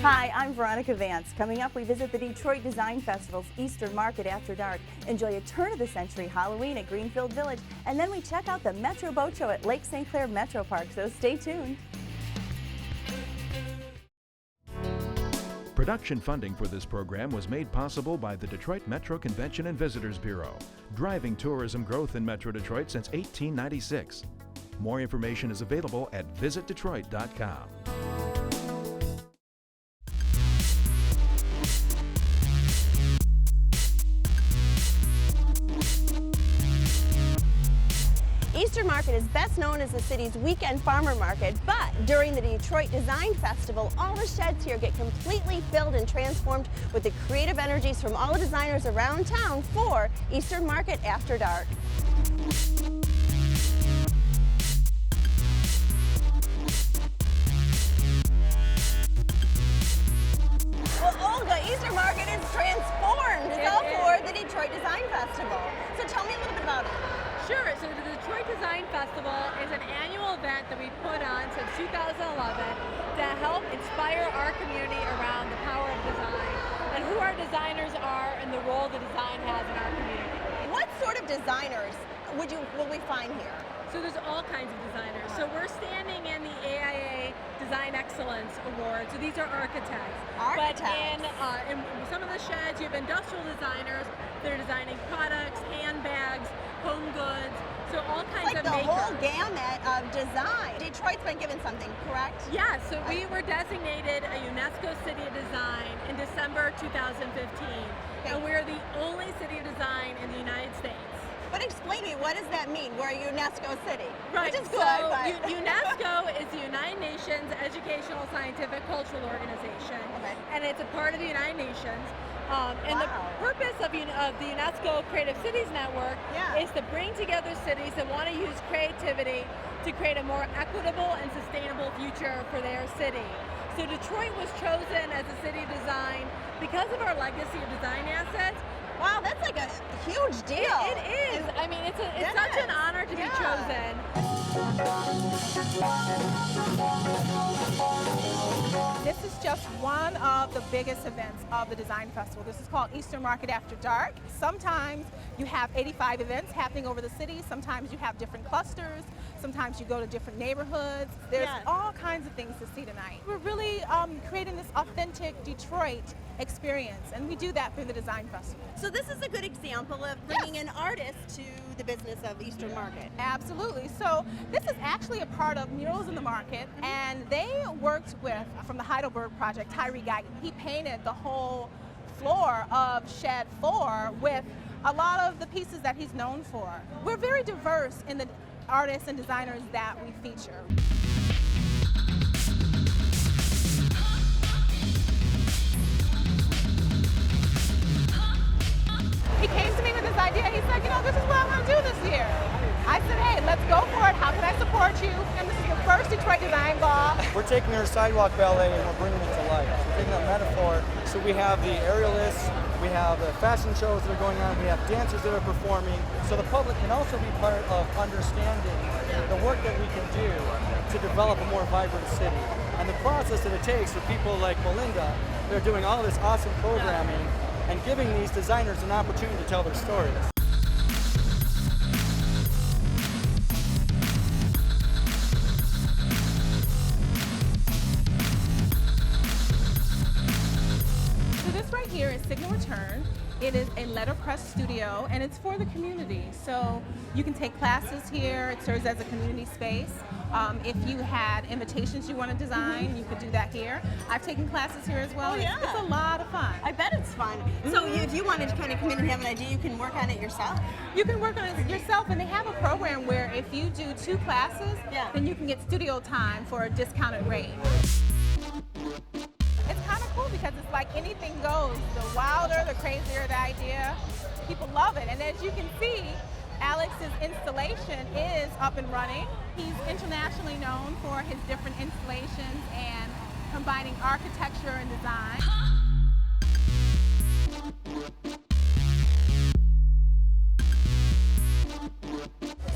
Hi, I'm Veronica Vance. Coming up, we visit the Detroit Design Festival's Easter Market after dark, enjoy a turn-of-the-century Halloween at Greenfield Village, and then we check out the Metro Boat Show at Lake St. Clair Metropark, so stay tuned. Production funding for this program was made possible by the Detroit Metro Convention and Visitors Bureau, driving tourism growth in Metro Detroit since 1896. More information is available at visitdetroit.com. Easter Market is best known as the city's weekend farmer market, but during the Detroit Design Festival, all the sheds here get completely filled and transformed with the creative energies from all the designers around town for Easter Market After Dark. Well, Olga, Easter Market is transformed. It's all for the Detroit Design Festival. So tell me a little bit about it. Sure. So the Detroit Design Festival is an annual event that we've put on since 2011 to help inspire our community around the power of design and who our designers are and the role that design has in our community. What sort of designers will we find here? So there's all kinds of designers. So we're standing in the AIA Design Excellence Award. So these are architects. But in some of the sheds, you have industrial designers that are designing products, handbags, home goods, so all kinds of makers. The whole gamut of design. Detroit's been given something, correct? Yeah, so we were designated a UNESCO City of Design in December 2015. Okay. And we're the only city of design in the United States. But explain to me, what does that mean? We're a UNESCO city. Right, which is good, so but... UNESCO is the United Nations Educational, Scientific, Cultural Organization, and it's a part of the United Nations. And the purpose of the UNESCO Creative Cities Network is to bring together cities that want to use creativity to create a more equitable and sustainable future for their city. So Detroit was chosen as a city of design because of our legacy of design assets. Wow, that's like a huge deal. It is. I mean, it's such an honor to be chosen. This is just one of the biggest events of the Design Festival. This is called Easter Market After Dark. Sometimes you have 85 events happening over the city. Sometimes you have different clusters. Sometimes you go to different neighborhoods. There's all kinds of things to see tonight. We're really creating this authentic Detroit experience, and we do that through the Design Festival. So this is a good example of bringing an artist to the business of Easter Market. Absolutely. So this is actually a part of Murals in the Market, and they worked with, from the Heidelberg project, Tyree Guyton. He painted the whole floor of Shed 4 with a lot of the pieces that he's known for. We're very diverse in the artists and designers that we feature. He came to me with this idea. He said, this is what I want to do this year. I said, hey, let's go for it. How can I support you? And this is the first Detroit Design Ball. We're taking our sidewalk ballet and we're bringing it to life. So we're taking that metaphor. So we have the aerialists, we have the fashion shows that are going on, we have dancers that are performing. So the public can also be part of understanding the work that we can do to develop a more vibrant city. And the process that it takes for people like Melinda, they're doing all this awesome programming and giving these designers an opportunity to tell their stories. So this right here is Signal Return. It is a letterpress studio, and it's for the community. So you can take classes here. It serves as a community space. If you had invitations you want to design, you could do that here. I've taken classes here as well. It's a lot of fun. I bet it's fun. So if you wanted to kind of come in and have an idea, you can work on it yourself? You can work on it yourself, and they have a program where if you do 2 classes, then you can get studio time for a discounted rate. It's kind of cool because it's like anything goes. The wilder, the crazier the idea, people love it. And as you can see, Alex's installation is up and running. He's internationally known for his different installations and combining architecture and design.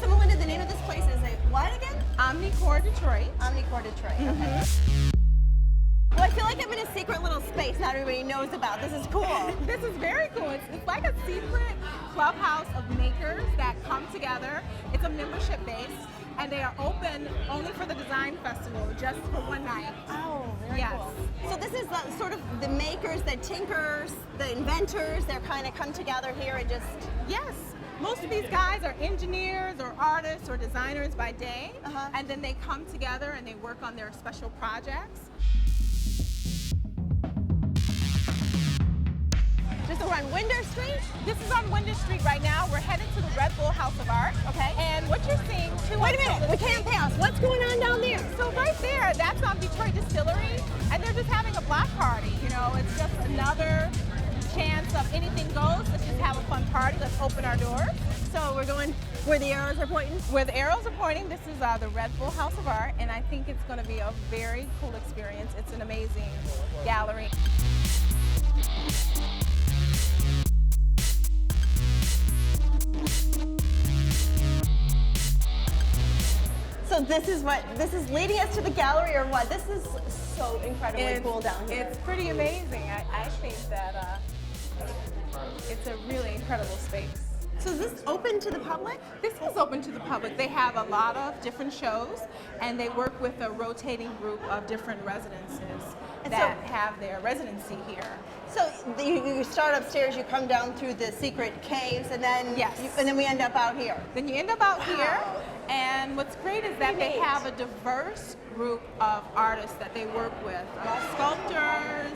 So Melinda, the name of this place is what again? Omnicore Detroit. Omnicore Detroit, okay. Well, I feel like I'm in a secret little space not everybody knows about. This is cool. This is very cool. It's like a secret clubhouse of makers that come together. It's a membership base, and they are open only for the design festival, just for one night. Oh, very Yes. cool. So this is sort of the makers, the tinkers, the inventors. They're kind of come together here and just. Yes. Most of these guys are engineers or artists or designers by day, and then they come together and they work on their special projects. Just we're on Winder Street. This is on Winder Street right now. We're headed to the Red Bull House of Art. Okay. And what you're seeing too. Wait a minute, we can't pass. What's going on down there? So right there, that's Detroit Distillery, and they're just having a block party. You know, it's just another chance of anything goes. Let's just have a fun party. Let's open our doors. So we're going where the arrows are pointing? Where the arrows are pointing, this is the Red Bull House of Art, and I think it's going to be a very cool experience. It's an amazing gallery. So this is leading us to the gallery or what? This is so incredibly cool down here. It's pretty amazing. I think that it's a really incredible space. So is this open to the public? This is open to the public. They have a lot of different shows, and they work with a rotating group of different residences that have their residency here. So you start upstairs, you come down through the secret caves, and then Yes. and then we end up out here. Then you end up out here, and what's great is that they have a diverse group of artists that they work with. Sculptors,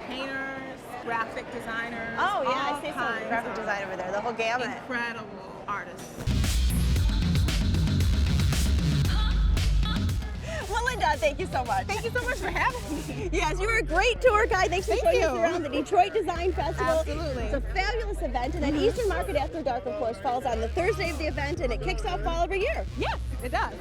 painters, graphic designers. Oh yeah, all I see some kinds graphic of design over there, the whole gamut. incredible artists. Well, Linda, thank you so much. Thank you so much for having me. Yes, you were a great tour guide. Thanks for Thank showing us you. around the Detroit Design Festival. Absolutely. It's a fabulous event, and then Eastern Market After Dark, of course, falls on the Thursday of the event, and it kicks off fall every year. Yes, it does.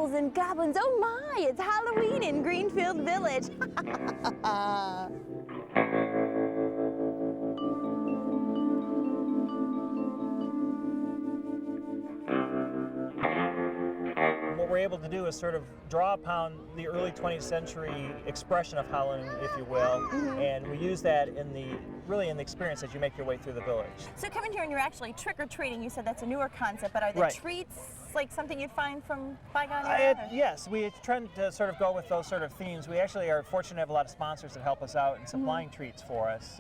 ghouls and goblins. Oh my, it's Halloween in Greenfield Village. What we're able to do is sort of draw upon the early 20th century expression of Halloween, if you will, and we use that in the experience as you make your way through the village. So coming here and you're actually trick-or-treating, you said that's a newer concept, but are the Right. treats like something you'd find from bygone era? Yes, we try to sort of go with those sort of themes. We actually are fortunate to have a lot of sponsors that help us out in supplying treats for us,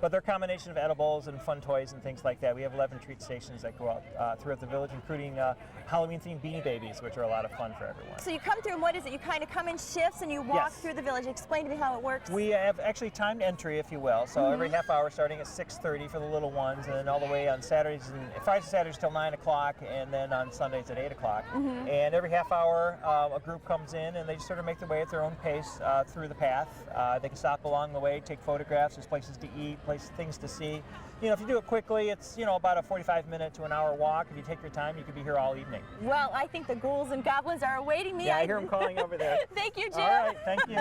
but they're a combination of edibles and fun toys and things like that. We have 11 treat stations that go out throughout the village, including Halloween-themed Beanie Babies, which are a lot of fun for everyone. So you come through and what is it? You kind of come in shifts and you walk Yes. through the village. Explain to me how it works. We have actually timed entry, if you will. So every half hour, starting at 6:30 for the little ones, and then all the way on Saturdays and Fridays and Saturdays till 9 o'clock, and then on Sundays at 8 o'clock. And every half hour, a group comes in and they just sort of make their way at their own pace through the path. They can stop along the way, take photographs. There's places to eat, things to see. You know, if you do it quickly, it's about a 45-minute to an hour walk. If you take your time, you could be here all evening. Well, I think the ghouls and goblins are awaiting me. Yeah, I hear them calling over there. Thank you, Jim. All right, thank you.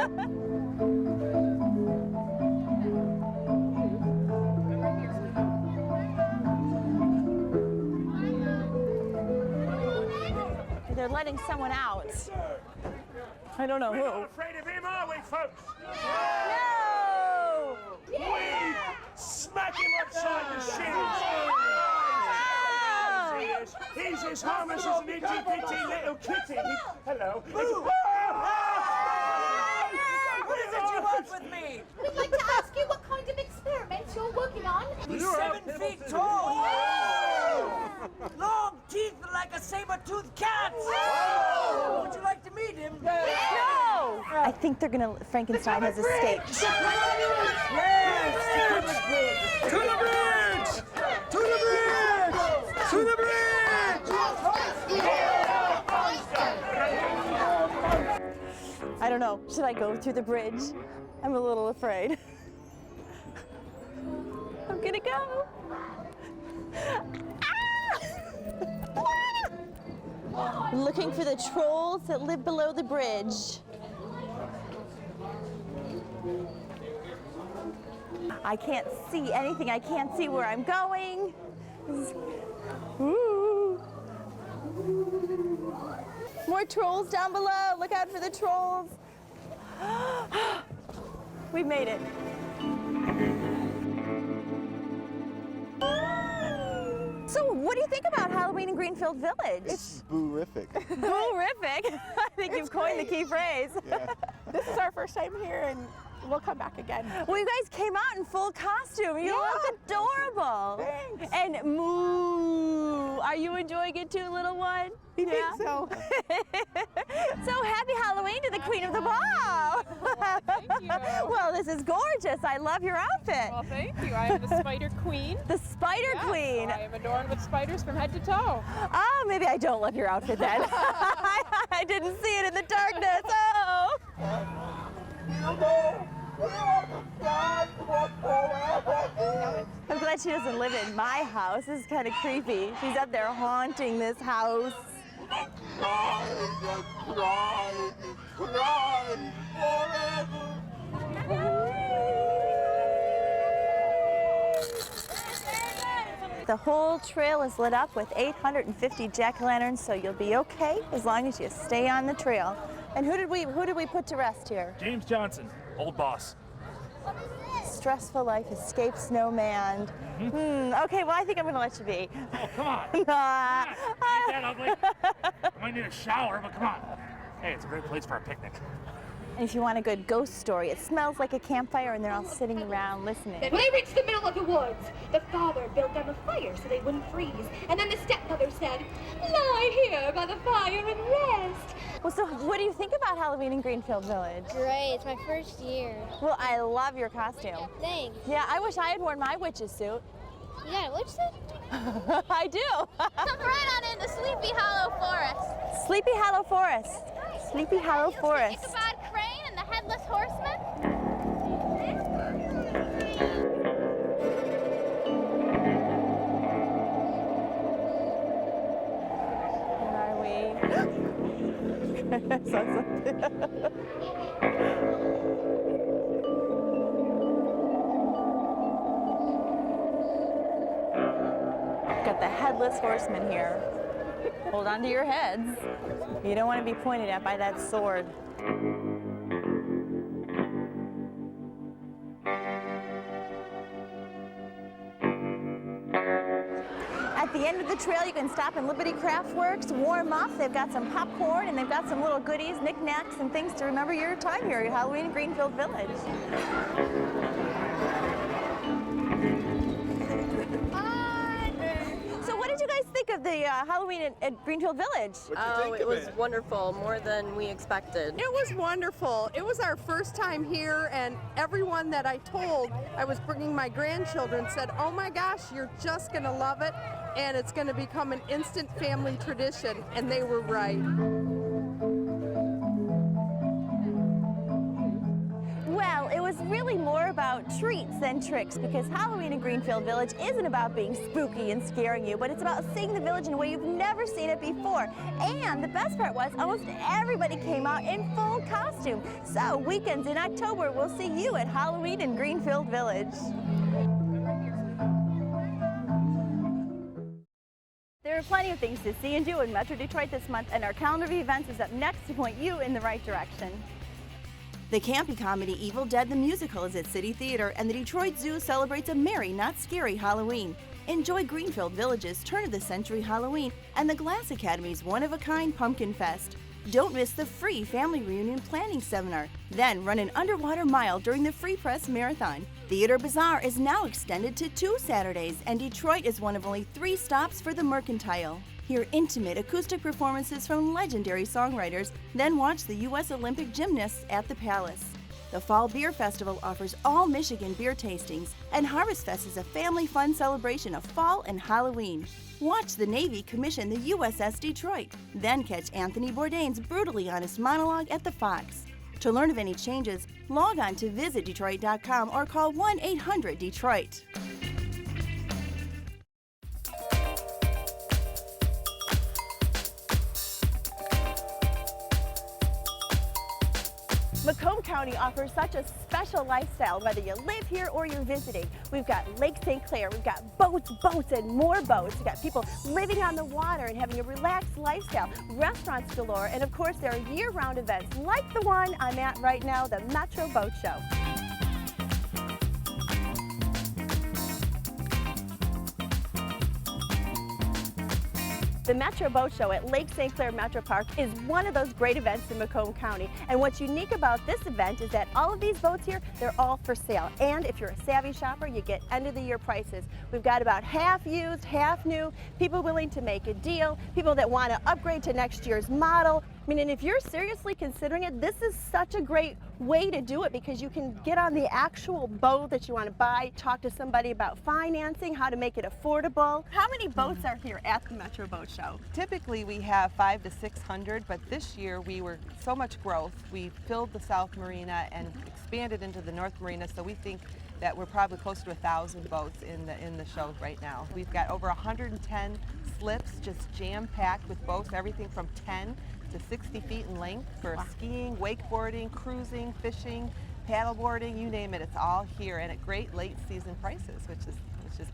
They're letting someone out. I don't know We're who. not afraid of him, are we, folks? No! We smack him upside the shins. He's as harmless as an itty-bitty little kitten. Hello. What is it you want with me? We'd like to ask you what kind of experiment you're working on. He's 7 feet tall. Long teeth like a saber-toothed cat. Would you like to meet him? No! I think they're gonna. Frankenstein has escaped. Yes! To the bridge! To the bridge! To the bridge! I don't know. Should I go through the bridge? I'm a little afraid. I'm gonna go. Ah! Looking for the trolls that live below the bridge. I can't see anything. I can't see where I'm going. Ooh. More trolls down below. Look out for the trolls. We made it. So what do you think about Halloween in Greenfield Village? It's boo-rific. Boo-rific. I think you've coined the key phrase. Yeah. This is our first time here, and we'll come back again. Well, you guys came out in full costume. You look adorable. Thanks. And moo. Are you enjoying it too, little one? You think so? So happy Halloween to the Queen of the Ball. Thank you. Well, this is gorgeous. I love your outfit. Well, thank you. I am the Spider Queen. The Spider Yes, Queen. I am adorned with spiders from head to toe. Oh, maybe I don't love your outfit then. I didn't see it in the darkness. Oh. I'm glad she doesn't live in my house. This is kind of creepy. She's up there haunting this house. The whole trail is lit up with 850 jack-o'-lanterns, so you'll be okay as long as you stay on the trail. And who did we put to rest here? James Johnson, old boss. Stressful life escapes no man. Okay, well, I think I'm going to let you be. Oh, come on. Nah. Ain't that ugly? I might need a shower, but come on. Hey, it's a great place for a picnic. And if you want a good ghost story, it smells like a campfire and they're all sitting around listening. When they reached the middle of the woods, the father built them a fire so they wouldn't freeze. And then the stepmother said, "Lie here by the fire and rest." Well, so what do you think about Halloween in Greenfield Village? Great, it's my first year. Well, I love your costume. Thanks. Yeah, I wish I had worn my witch's suit. You got a witch suit? I do. Come right on into Sleepy Hollow Forest. Sleepy Hollow Forest. Sleepy Hollow Forest. Ichabod Crane and the Headless Horseman. Where are we? Got the headless horseman here. Hold on to your heads. You don't want to be pointed at by that sword. At the end of the trail, you can stop in Liberty Craft Works, warm up. They've got some popcorn and they've got some little goodies, knickknacks, and things to remember your time here at Halloween in Greenfield Village. So what did you guys think of the Halloween at Greenfield Village? Oh, it was wonderful, more than we expected. It was wonderful. It was our first time here, and everyone that I told I was bringing my grandchildren said, oh my gosh, you're just going to love it, and it's going to become an instant family tradition, and they were right. Well, it was really more about treats than tricks, because Halloween in Greenfield Village isn't about being spooky and scaring you, but it's about seeing the village in a way you've never seen it before. And the best part was almost everybody came out in full costume. So weekends in October, we'll see you at Halloween in Greenfield Village. There are plenty of things to see and do in Metro Detroit this month, and our calendar of events is up next to point you in the right direction. The campy comedy Evil Dead the Musical is at City Theater, and the Detroit Zoo celebrates a merry, not scary Halloween. Enjoy Greenfield Village's turn-of-the-century Halloween and the Glass Academy's one-of-a-kind Pumpkin Fest. Don't miss the free Family Reunion Planning Seminar. Then run an underwater mile during the Free Press Marathon. Theater Bazaar is now extended to 2 Saturdays, and Detroit is one of only 3 stops for the Mercantile. Hear intimate acoustic performances from legendary songwriters, then watch the U.S. Olympic gymnasts at the Palace. The Fall Beer Festival offers all Michigan beer tastings, and Harvest Fest is a family fun celebration of fall and Halloween. Watch the Navy commission the USS Detroit, then catch Anthony Bourdain's brutally honest monologue at the Fox. To learn of any changes, log on to visitdetroit.com or call 1-800-DETROIT. Macomb County offers such a special lifestyle, whether you live here or you're visiting. We've got Lake St. Clair, we've got boats, and more boats. We've got people living on the water and having a relaxed lifestyle, restaurants galore, and of course there are year-round events like the one I'm at right now, the Metro Boat Show. The Metro Boat Show at Lake St. Clair Metropark is one of those great events in Macomb County. And what's unique about this event is that all of these boats here, they're all for sale. And if you're a savvy shopper, you get end-of-the-year prices. We've got about half used, half new, people willing to make a deal, people that want to upgrade to next year's model. I mean, and if you're seriously considering it, this is such a great way to do it, because you can get on the actual boat that you want to buy, talk to somebody about financing, how to make it affordable. How many boats are here at the Metro Boat Show? Typically we have 500 to 600, but this year we were so much growth. We filled the South Marina and expanded into the North Marina, so we think that we're probably close to 1,000 boats in the show right now. We've got over 110 slips just jam-packed with boats, everything from 10 to 60 feet in length for skiing, wakeboarding, cruising, fishing, paddleboarding, you name it, it's all here, and at great late season prices, which is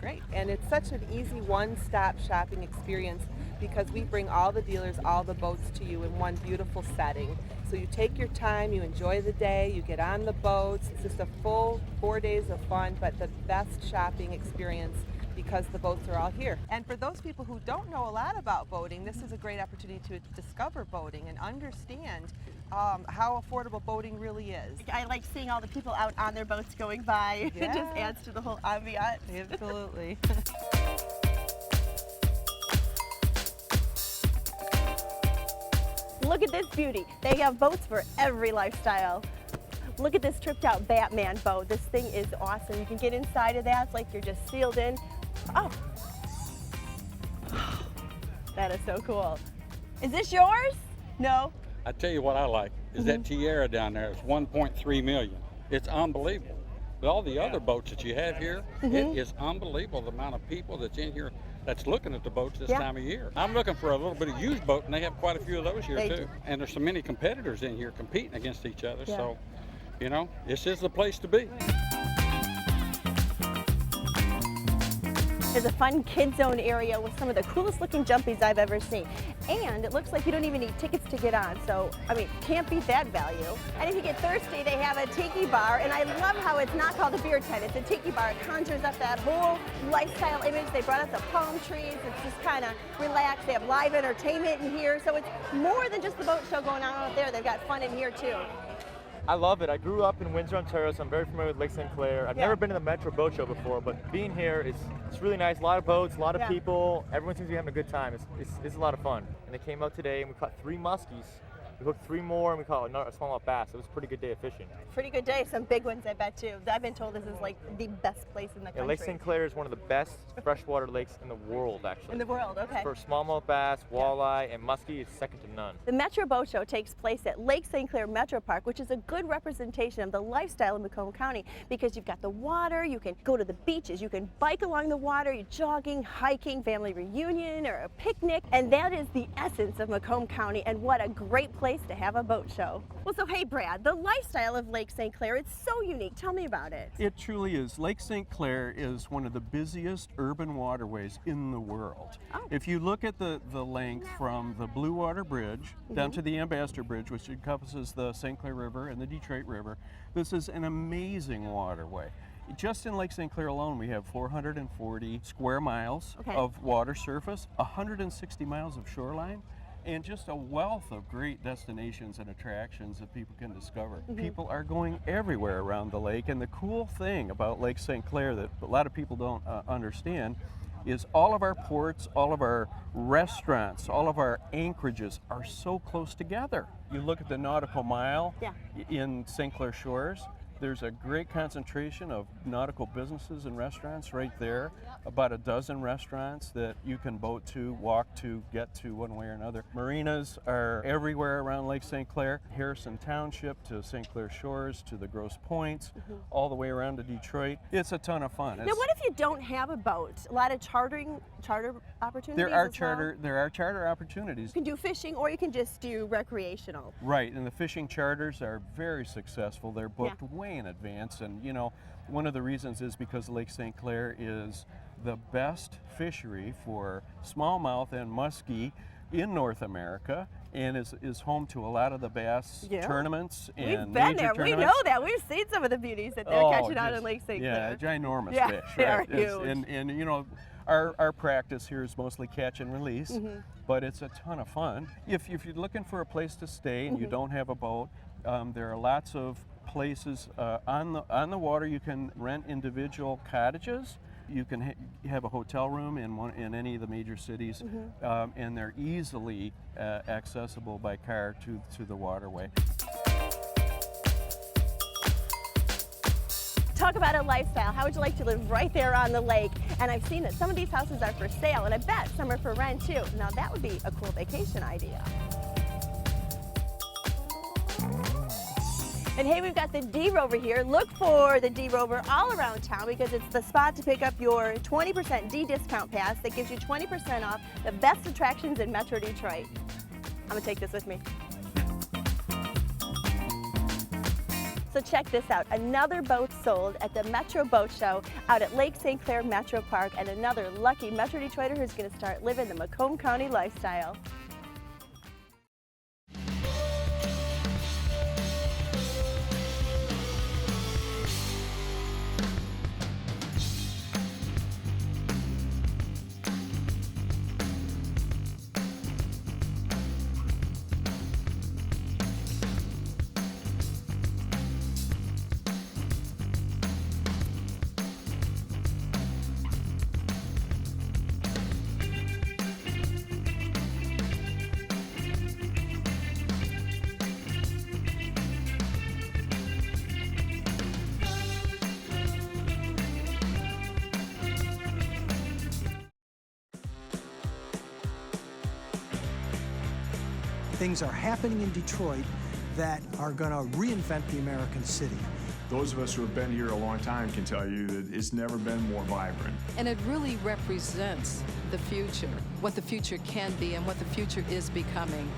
great. And it's such an easy one-stop shopping experience because we bring all the dealers, all the boats to you in one beautiful setting. So you take your time, you enjoy the day, you get on the boats. It's just a full 4 days of fun, but the best shopping experience because the boats are all here. And for those people who don't know a lot about boating, this is a great opportunity to discover boating and understand how affordable boating really is. I like seeing all the people out on their boats going by. Yeah. It just adds to the whole ambiance. Absolutely. Look at this beauty. They have boats for every lifestyle. Look at this tripped out Batman boat. This thing is awesome. You can get inside of that. It's like you're just sealed in. Oh, that is so cool. Is this yours? No? I tell you what I like is that Tiara down there. It's 1.3 million. It's unbelievable. But all the other boats that you have here, it is unbelievable the amount of people that's in here that's looking at the boats this time of year. I'm looking for a little bit of used boat, and they have quite a few of those here too. And there's so many competitors in here competing against each other. So, you know, this is the place to be. There's a fun kid zone area with some of the coolest looking jumpies I've ever seen. And it looks like you don't even need tickets to get on, so, I mean, can't beat that value. And if you get thirsty, they have a tiki bar, and I love how it's not called a beer tent, it's a tiki bar. It conjures up that whole lifestyle image. They brought up the palm trees, it's just kind of relaxed. They have live entertainment in here, so it's more than just the boat show going on out there. They've got fun in here, too. I love it. I grew up in Windsor, Ontario, so I'm very familiar with Lake St. Clair. I've never been to the Metro Boat Show before, but being here it's really nice. A lot of boats, a lot of people. Everyone seems to be having a good time. It's a lot of fun. And they came out today, and we caught 3 muskies. We hooked 3 more, and we caught a smallmouth bass. It was a pretty good day of fishing. Pretty good day. Some big ones, I bet, too. I've been told this is like the best place in the country. Yeah, Lake St. Clair is one of the best freshwater lakes in the world, actually. In the world, okay. For smallmouth bass, walleye, and muskie, it's second to none. The Metro Boat Show takes place at Lake St. Clair Metropark, which is a good representation of the lifestyle in Macomb County because you've got the water, you can go to the beaches, you can bike along the water, you're jogging, hiking, family reunion, or a picnic, and that is the essence of Macomb County, and what a great place to have a boat show. Well, so hey Brad, the lifestyle of Lake St. Clair, it's so unique. Tell me about it. It truly is. Lake St. Clair is one of the busiest urban waterways in the world. If you look at the length from the Blue Water Bridge down to the Ambassador Bridge, which encompasses the St. Clair River and the Detroit River, this is an amazing waterway. Just in Lake St. Clair alone, we have 440 square miles of water surface, 160 miles of shoreline, and just a wealth of great destinations and attractions that people can discover. People are going everywhere around the lake, and the cool thing about Lake St. Clair that a lot of people don't understand is all of our ports, all of our restaurants, all of our anchorages are so close together. You look at the nautical mile in St. Clair Shores, there's a great concentration of nautical businesses and restaurants right there, about a dozen restaurants that you can boat to, walk to, get to one way or another. Marinas are everywhere around Lake St. Clair, Harrison Township to St. Clair Shores to the Grosse Points, all the way around to Detroit. It's a ton of fun. Now what if you don't have a boat? A lot of charter opportunities There are charter opportunities. You can do fishing or you can just do recreational. Right, and the fishing charters are very successful. They're booked way in advance, and you know, one of the reasons is because Lake St. Clair is the best fishery for smallmouth and muskie in North America, and is home to a lot of the bass tournaments and We've been there. tournaments. We know that. We've seen some of the beauties that they're catching out in Lake St. Clair. Yeah, ginormous fish. They right? are huge. And you know, our practice here is mostly catch and release, but it's a ton of fun. If you're looking for a place to stay and you don't have a boat, there are lots of places on the water. You can rent individual cottages. You can have a hotel room in any of the major cities, and they're easily accessible by car to the waterway. Talk about a lifestyle. How would you like to live right there on the lake? And I've seen that some of these houses are for sale, and I bet some are for rent too. Now that would be a cool vacation idea. And hey, we've got the D-Rover here. Look for the D-Rover all around town because it's the spot to pick up your 20% D-discount pass that gives you 20% off the best attractions in Metro Detroit. I'm gonna take this with me. So check this out, another boat sold at the Metro Boat Show out at Lake St. Clair Metropark, and another lucky Metro Detroiter who's gonna start living the Macomb County lifestyle. Things are happening in Detroit that are going to reinvent the American city. Those of us who have been here a long time can tell you that it's never been more vibrant. And it really represents the future, what the future can be and what the future is becoming.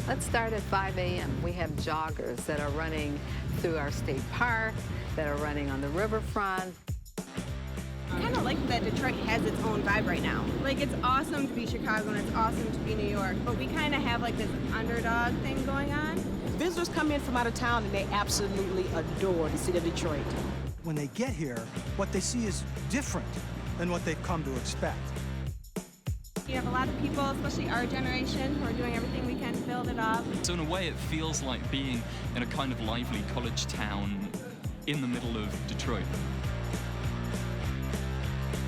Let's start at 5 a.m. We have joggers that are running through our state park, that are running on the riverfront. I kind of like that Detroit has its own vibe right now. Like, it's awesome to be Chicago and it's awesome to be New York, but we kind of have like this underdog thing going on. Visitors come in from out of town and they absolutely adore the city of Detroit. When they get here, what they see is different than what they've come to expect. You have a lot of people, especially our generation, who are doing everything we can to build it up. So in a way it feels like being in a kind of lively college town in the middle of Detroit.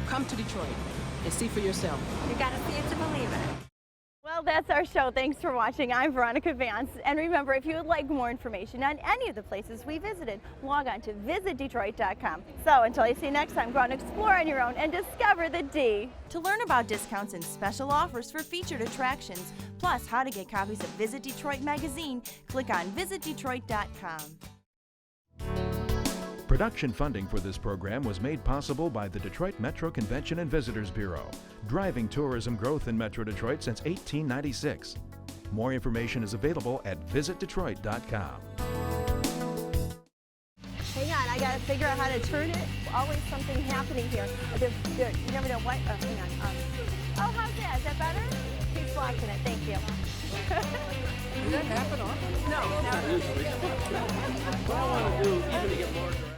Come to Detroit and see for yourself. You gotta see it to believe it. Well, that's our show. Thanks for watching. I'm Veronica Vance. And remember, if you would like more information on any of the places we visited, log on to visitdetroit.com. So until I see you next time, go out and explore on your own and discover the D. To learn about discounts and special offers for featured attractions, plus how to get copies of Visit Detroit magazine, click on visitdetroit.com. Production funding for this program was made possible by the Detroit Metro Convention and Visitors Bureau, driving tourism growth in Metro Detroit since 1896. More information is available at visitdetroit.com. Hang on, I gotta figure out how to turn it. Always something happening here. You never know what. Oh, hang on. Oh, how's that? Is that better? Keep watching it. Thank you. Does that happen often? No, never. What I want to do, even to get more direct.